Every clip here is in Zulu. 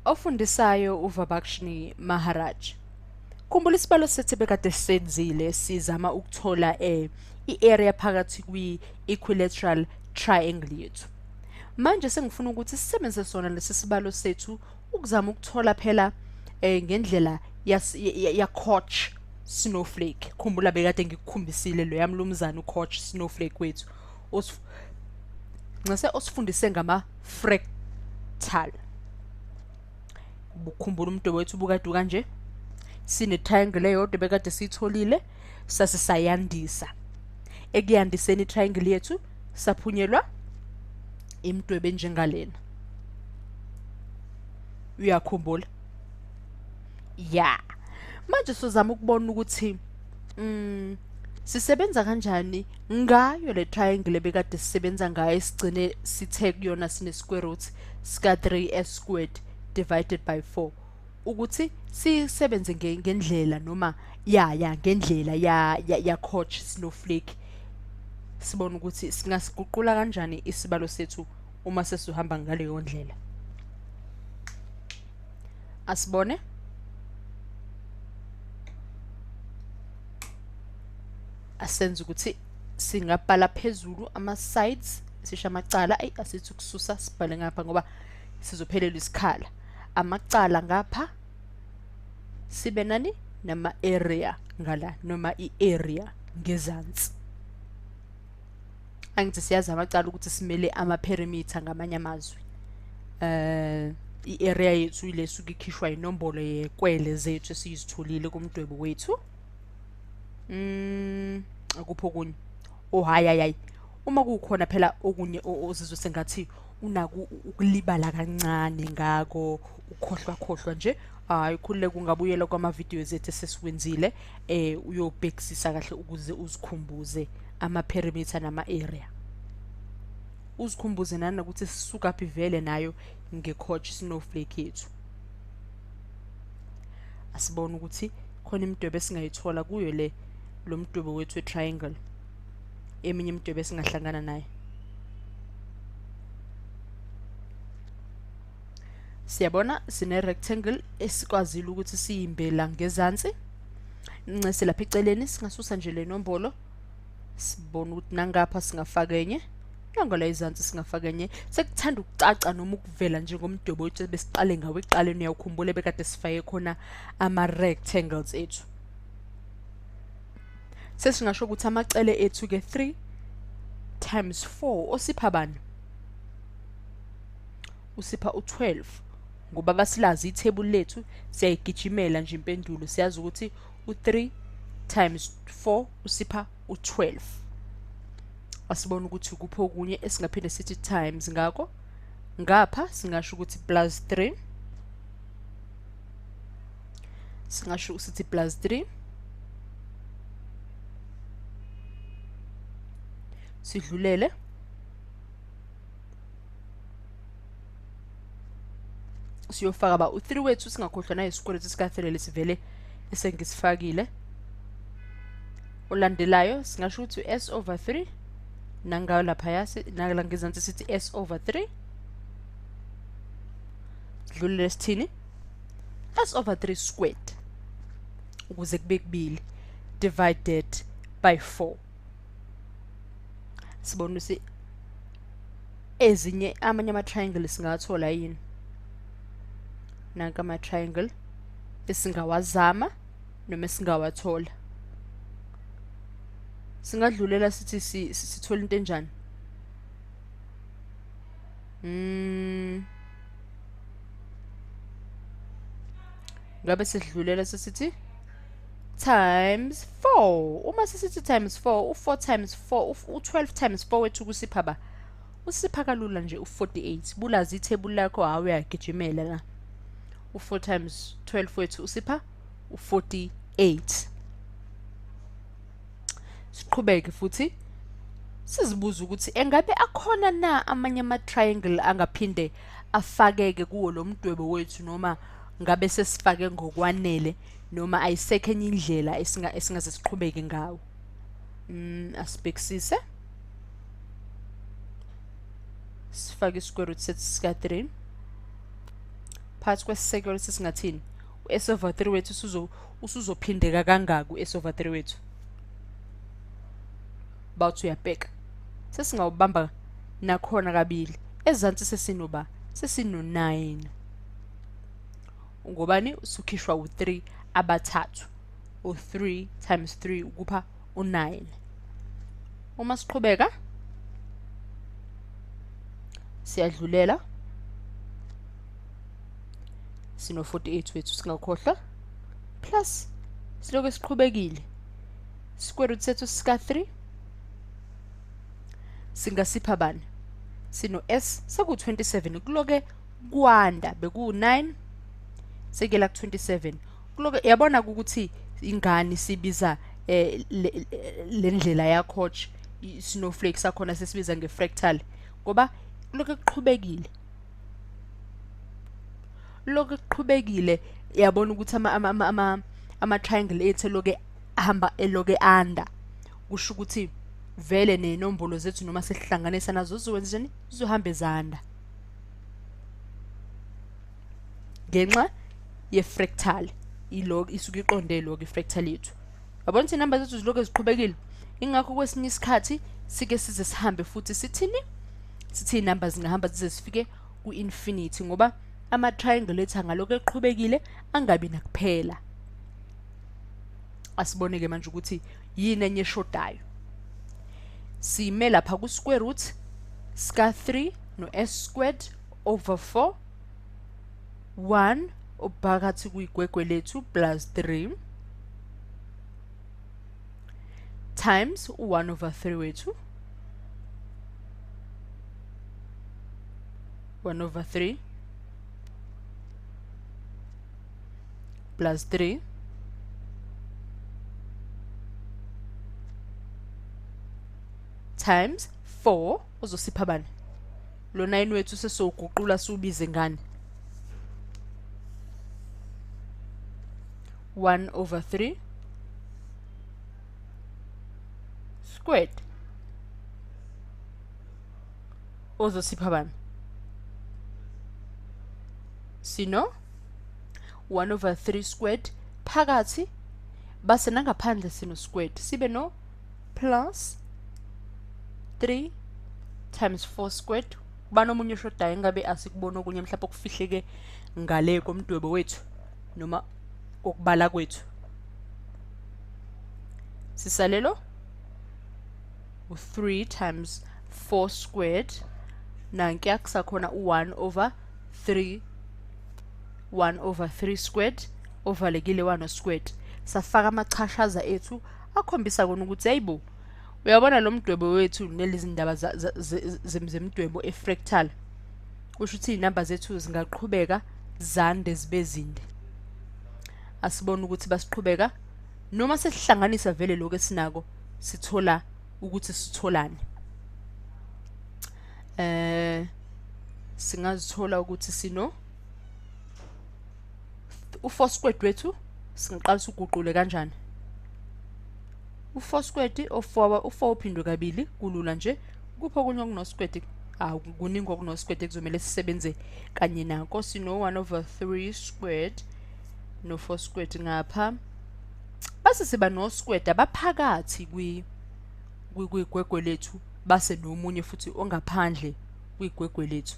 Ofundisayo uVabakshni Maharaj. Khumbula isibalo sethu bekade senzile sizama ukuthola i-area phakathi kwi-equilateral triangle yethu. Manje sengifuna ukuthi sisebenzise sona lesi sibalo sethu ukuzama ukuthola phela ngendlela ya Koch Snowflake. Khumbula bekade ngikukhombisile lo yamlumzana uKoch Snowflake wethu. Ngase osifundise ngama fractal. Bukhumbula umdwebo wethu bukade kanje. Sine triangle eyodwa bekade sitholile sasisayandisa. Ekuyandiseni triangle yethu saphunyelwa imdwebo enjengalena. Uyakhumbula? Ya. Manje sizama ukubona ukuthi sisebenza kanjani ngayo le triangle bekade sisebenza ngayo sigcine sithe kuyona sine square root sika 3s squared divided by 4 ukuthi sisebenze ngendlela noma ngendlela ya Koch Snowflake. Sibone ukuthi singasiguqula kanjani isibalo sethu uma sesihamba ngaleyo ndlela. Asibone? Asenze ukuthi singabhala phezulu ama sides sisho amacala asithi ukususa sibhale ngapha ngoba sizophelelwa isikhala. Amacala ngapha sibe nani nama area ngala noma i-area ngezansi. Angithi siyazi amacala ukuthi simele ama perimeter ngamanye amazwi. I-area yethu ilesuku ikhishwa inombolo yekwele zethu esizitholile kumdwebo wethu. Akupho kunye. Hayi. Uma kukhona phela okunye ozizwe sengathi unaku ukulibala kancane ngako ukhohlwa nje, hayi khulileke ungabuyela kwama videos ethu esesikwenzile uyobhekisisa kahle ukuze uzikhumbuze ama perimeter nama area. Uzikhumbuze nani ukuthi sisuka phi vele nayo ngeKoch Snowflake yethu. Asibone ukuthi khona imidwebo esingayithola kuyo lo mdwebo wethu we-triangle. Eminye imidwebo esingahlangana nayo. Siyabona sine rectangle esikwazile ukuthi siyimbela ngezansi. Ncese lapha eceleni singasusa nje le nombolo. Sibona ukuthi nangapha singafaka enye. Nangala izansi singafaka enye. Sekuthanda ukucaca noma ukuvela nje ngomdwebo wethu besiqale ngawe eqaleni uyakhumbula bekade sifake khona ama rectangles ethu. Sesingasho ukuthi amacele ethu ke 3 times 4 osipha bani? Usipha u12 ngoba basilazi ithebuli lethu siyayigijimela nje impendulo siyazi ukuthi u3 times 4 usipha u12. Asibona ukuthi kupho kunye esingaphinde sithi times ngako ngapha singasho ukuthi plus 3 singasho ukuthi plus 3 sidlulele siyofaka ba u3 wethu singakhohlwa na isquare root sika 3 lesivele esengisifakile. Olandelayo singasho ukuthi s over 3 nangayo lapha yasi nala ngezansi sithi s over 3 dlulele sithini s over 3 squared ukuze kube kubili divided by 4. Sibona ukuthi ezinye amanye ama triangle singathola yini nanka ama triangle esingawazama noma singawathola. Singadlulela sithi sithola into enjani? Ngabe sidlulela sithi times 4. Uma sisithi times 4, u4 times 4, u12 times 4 wethu kusipha ba? Usipha kalula nje u48. Bulazi ithebuli lakho hawe yagijimela la. U4 times 12 wethu usipha u48. Siqhubeke futhi sizibuza ukuthi engabe akhona na amanye ama triangle angaphinde afakeke kuwo lo mdwebo wethu noma ngabe sesifake ngokwanele noma ayisekho enye indlela esingaze siqhubeke ngawo. Asibhekisise sifake isquare root set sika 3 phakathi kwesisekelo sesingathini u-s over 3 wethu usuzophindeka kangaka u-s over 3 wethu bawuthi uyabheka sesingawubamba nakhona kabili ezansi sesino-9 ngobani usukhishwa u3 abathathu u3 times 3 ukupha u9 uma siqhubeka siyadlulela sino-48 wethu singakhohlwa plus silokho siqhubekile square root sethu sika-3 singasipha bani sino-s seku-27 kuloke kwanda beku-9 sekela ku-27 kuloke yabona ukuthi ingani sibiza le ndlela ya Koch i-Snowflake sakhona sesibiza nge-fractal ngoba kuloke kuqhubekile yabona ukuthi ama-triangle ethu eloke anda kusho ukuthi vele nenombolo zethu noma sesihlanganisa nazo zizowenza zizohamba ezanda ngenxa ye-fractal isuke iqonde log i-fractal yethu yabona ukuthi inamba zethu ziloke ziqhubekile ingakho kwesinye isikhathi sike size sihambe futhi sithi inamba zingahamba zize zifike ku-infinity ngoba ama-triangle ethu angaloke eqhubekile angabi nakuphela asibone-ke manje ukuthi yini enye eshodayo siyime lapha ku-square root sika-3 no-s squared over 4 1 ophakathi kuyigwegwe lethu plus 3 times u1 over 3 wethu 1 over 3 plus 3 times 4 uzosipha bani lo 9 wethu sesowuguqula siwubize ngani 1 over 3 squared uzosipha bani sino 1 over 3 squared phakathi base nangaphandle sino squared sibe no plus 3 times 4 squared kuba nomunye oshodayo ngabe asikubona okunye mhlawumbe okufihleke ngale komdwebo wethu noma okubala kwethu sisalelo u3 times 4 squared nanke akusakhona u1 over 3 squared ovalekile 1 squared safaka amachashaza ethu akhombisa kona ukuthi hayibo uyabona lo mdwebo wethu nelezi ndaba zemdwebo efractal kusho ukuthi inamba zethu zingaqhubeka zande zibe zinde asibona ukuthi basiqhubeka noma sesihlanganisa vele lokho esinako sithola ukuthi sitholane singazithola ukuthi sino u4 squared wethu singiqalisa uguqule kanjani u4 squared u4 uphindwe kabili kulula nje kupho kunye okuno squared kuningi okuno squared kuzomela sisebenze kanye nako sino 1 over 3 squared no 4 squared ngapha base siba no squared abaphakathi kwigwegwe lethu base nomunye futhi ongaphandle kwigwegwe lethu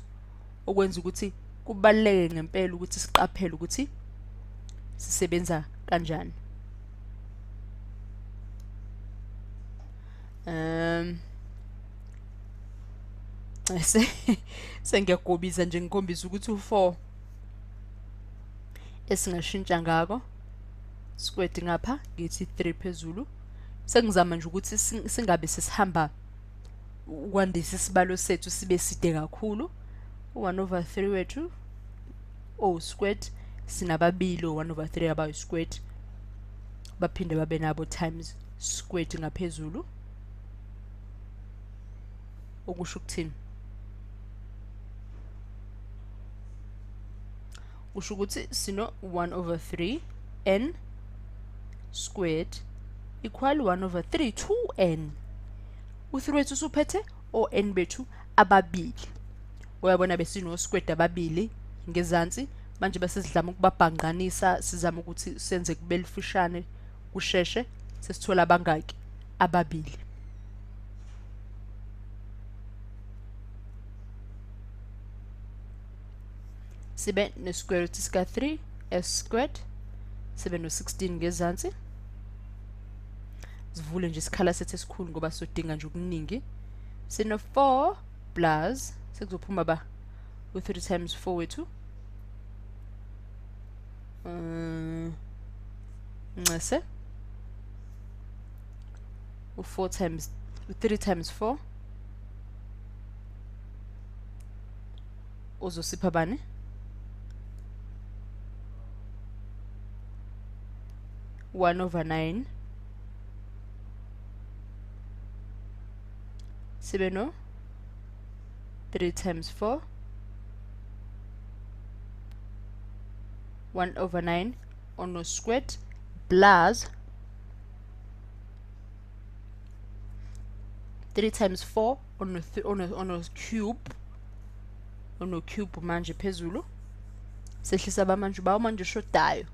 okwenza ukuthi kubaleke ngempela ukuthi siqaphele ukuthi sisebenza kanjani sengiyagobiza nje ngikhombisa ukuthi u4 esingashintsha ngako squared ngapha ngithi 3 phezulu sengizama nje ukuthi singabe sesihamba ukwandisa isibalo sethu sibe side kakhulu u1 over 3 wethu squared sinababili 1 over 3 abayi squared baphinde babe nabo times squared ngaphezulu okusho ukuthini kusho ukuthi sino 1 over 3 n squared equal 1 over 3 2n u3 wethu suphethe n bethu ababili uyabona besino squared ababili ngezansi manje bese sidlama ukubabhanqanisa sizama ukuthi senze kube lifishane kusheshe sesithola abangaki ababili. Sibe ne-square root sika 3 s squared, sibe no-16 ngezansi. Sivule nje isikhala sethu esikhulu ngoba sodinga nje okuningi. Sino 4 plus sekuzophuma ba u3 times 4 wethu ncese u4 times u3 times 4 uzosipha bani 1/9 sibe no 3 times 4 1/9 ono squared plus 3 times 4 ono cube manje phezulu sehlisa bamanje bawo manje shodayo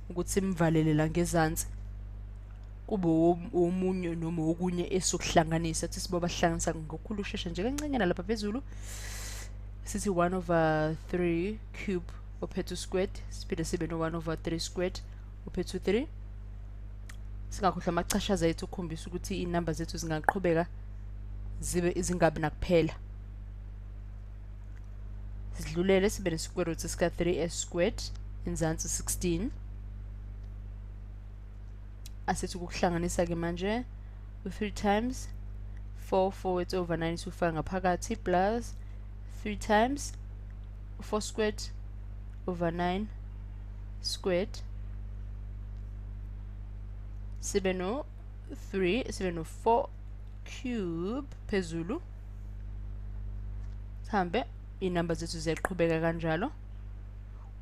ukuthi simvalele la ngezansi kube omunye noma okunye esokuhlanganisa ethi siboba hlanganisa ngokukhulu usheshe nje kancane lapha phezulu sithi 1/3 cube ophethe squared siphinde sibe no 1/3 squared ophethe 3 singakhohlwa amachashaza ethu ukukhombisa ukuthi inamba zethu zingaqhubeka zibe izingabi nakuphela. Sidlulele sibe ne-square root sika 3s squared inzansi 16 asethi ukuhlanganisa ke manje u3 times 4 wethu over 9 sufaka ngaphakathi plus 3 times 4 squared over 9 squared sibe no 3 sibe no 4 cube phezulu sihambe inamba zethu ziyaqhubeka kanjalo.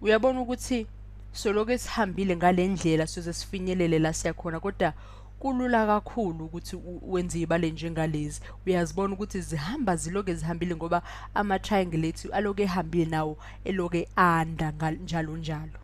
Uyabona ukuthi soloke sihambile ngalendlela size sifinyelele la siyakhona kodwa kulula kakhulu ukuthi wenze ibale njengalezi. Uyazibona ukuthi zihamba ziloke zihambile ngoba ama triangle ethu aloke ehambile nawo eloke anda njalo njalo.